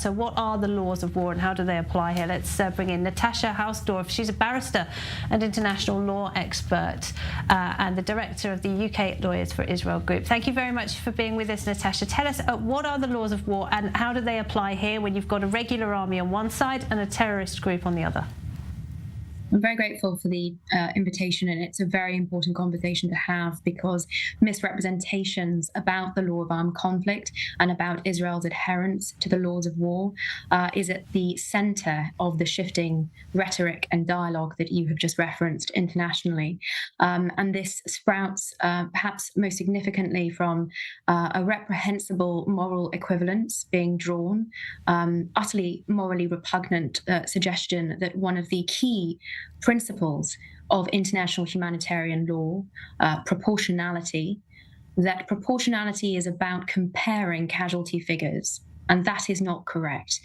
So what are the laws of war and how do they apply here? Let's bring in Natasha Hausdorff. She's a barrister and international law expert and the director of the UK Lawyers for Israel group. Thank you very much for being with us, Natasha. Tell us, what are the laws of war and how do they apply here when you've got a regular army on one side and a terrorist group on the other? I'm very grateful for the invitation, and it's a very important conversation to have because misrepresentations about the law of armed conflict and about Israel's adherence to the laws of war is at the center of the shifting rhetoric and dialogue that you have just referenced internationally. And this sprouts perhaps most significantly from a reprehensible moral equivalence being drawn, utterly morally repugnant suggestion that one of the key principles of international humanitarian law, proportionality, that proportionality is about comparing casualty figures, and that is not correct.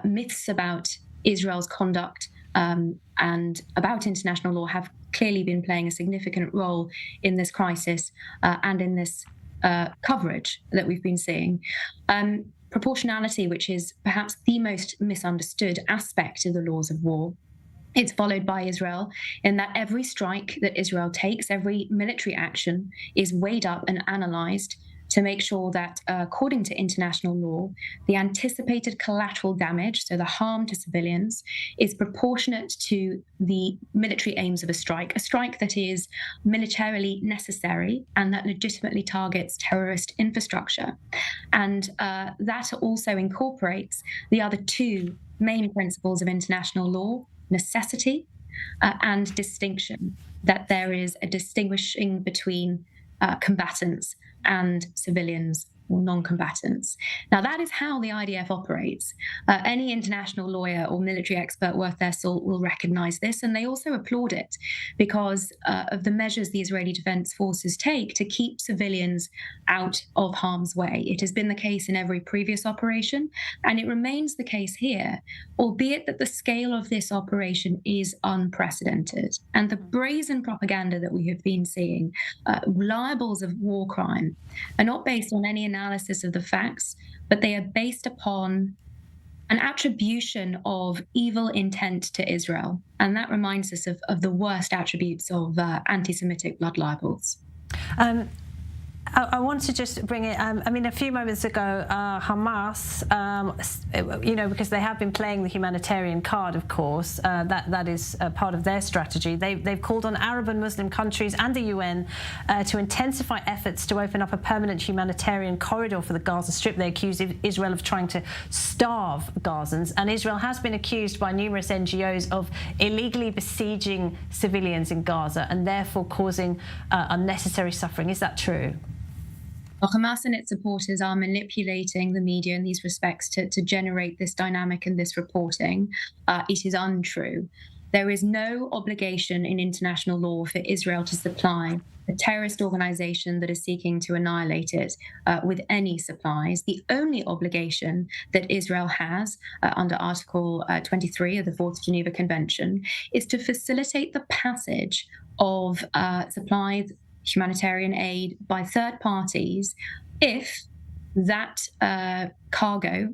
Myths about Israel's conduct and about international law have clearly been playing a significant role in this crisis and in this coverage that we've been seeing. Proportionality, which is perhaps the most misunderstood aspect of the laws of war, it's followed by Israel in that every strike that Israel takes, every military action is weighed up and analyzed to make sure that, according to international law, the anticipated collateral damage, so the harm to civilians, is proportionate to the military aims of a strike that is militarily necessary and that legitimately targets terrorist infrastructure. And that also incorporates the other two main principles of international law: necessity and distinction, that there is a distinguishing between combatants and civilians or non-combatants. Now, that is how the IDF operates. Any international lawyer or military expert worth their salt will recognize this, and they also applaud it because of the measures the Israeli Defense Forces take to keep civilians out of harm's way. It has been the case in every previous operation, and it remains the case here, albeit that the scale of this operation is unprecedented. And the brazen propaganda that we have been seeing, libels of war crime, are not based on any analysis of the facts, but they are based upon an attribution of evil intent to Israel. And that reminds us of the worst attributes of anti-Semitic blood libels. I want to just bring it. A few moments ago, Hamas, because they have been playing the humanitarian card, of course, that is part of their strategy. They've called on Arab and Muslim countries and the UN to intensify efforts to open up a permanent humanitarian corridor for the Gaza Strip. They accuse Israel of trying to starve Gazans, and Israel has been accused by numerous NGOs of illegally besieging civilians in Gaza and therefore causing unnecessary suffering. Is that true? Well, Hamas and its supporters are manipulating the media in these respects to generate this dynamic and this reporting. It is untrue. There is no obligation in international law for Israel to supply a terrorist organization that is seeking to annihilate it with any supplies. The only obligation that Israel has under Article 23 of the Fourth Geneva Convention is to facilitate the passage of supplies, humanitarian aid by third parties if that cargo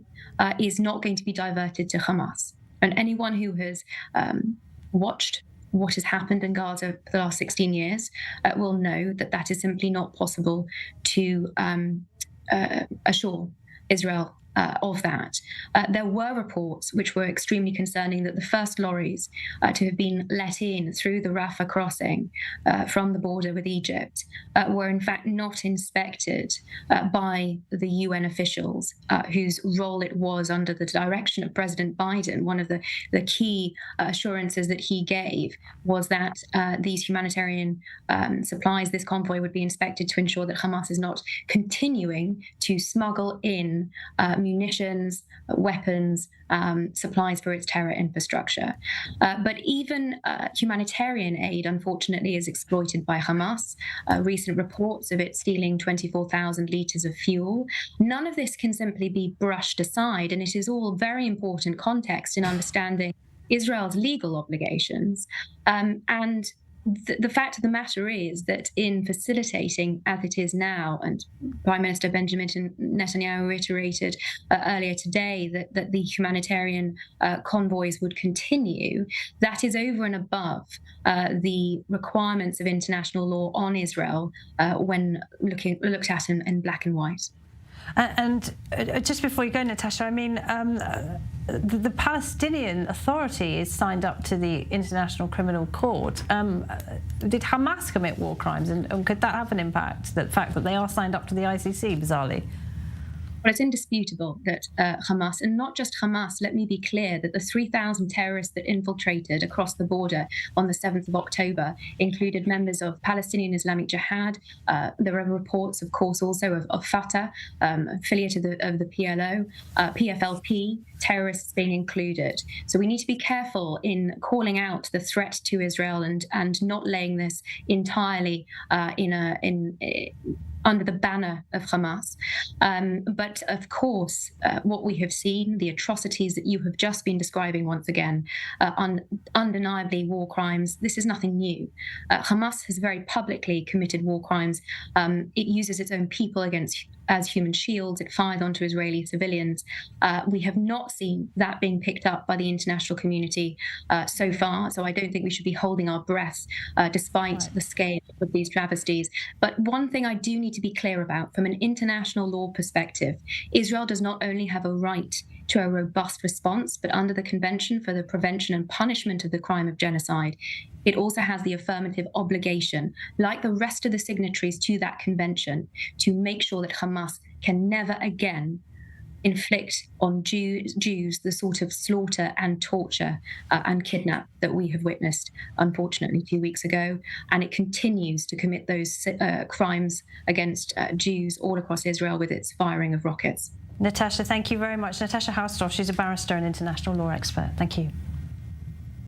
is not going to be diverted to Hamas. And anyone who has watched what has happened in Gaza for the last 16 years will know that that is simply not possible to assure Israel of that. There were reports which were extremely concerning that the first lorries to have been let in through the Rafah crossing from the border with Egypt were in fact not inspected by the UN officials whose role it was under the direction of President Biden. One of the key assurances that he gave was that these humanitarian supplies, this convoy, would be inspected to ensure that Hamas is not continuing to smuggle in munitions, weapons, supplies for its terror infrastructure. But even humanitarian aid, unfortunately, is exploited by Hamas. Recent reports of it stealing 24,000 litres of fuel. None of this can simply be brushed aside, and it is all very important context in understanding Israel's legal obligations. And the fact of the matter is that in facilitating, as it is now, and Prime Minister Benjamin Netanyahu reiterated earlier today that the humanitarian convoys would continue, that is over and above the requirements of international law on Israel when looked at in black and white. And just before you go, Natasha, I mean, the Palestinian Authority is signed up to the International Criminal Court. Did Hamas commit war crimes, and could that have an impact, the fact that they are signed up to the ICC, bizarrely? Well, it's indisputable that Hamas, and not just Hamas, let me be clear, that the 3,000 terrorists that infiltrated across the border on the 7th of October included members of Palestinian Islamic Jihad. There are reports, of course, also of Fatah, affiliate of the PLO, PFLP, terrorists being included. So we need to be careful in calling out the threat to Israel and not laying this entirely under the banner of Hamas. But of course, what we have seen, the atrocities that you have just been describing once again, undeniably war crimes, this is nothing new. Hamas has very publicly committed war crimes. It uses its own people as human shields. It fires onto Israeli civilians. We have not seen that being picked up by the international community so far. So I don't think we should be holding our breath despite the scale of these travesties. But one thing I do need to be clear about, from an international law perspective, Israel does not only have a right to a robust response, but under the Convention for the Prevention and Punishment of the Crime of Genocide, it also has the affirmative obligation, like the rest of the signatories to that convention, to make sure that Hamas can never again inflict on Jews the sort of slaughter and torture and kidnap that we have witnessed, unfortunately, 2 weeks ago. And it continues to commit those crimes against Jews all across Israel with its firing of rockets. Natasha, thank you very much. Natasha Hausdorff, she's a barrister and international law expert. Thank you.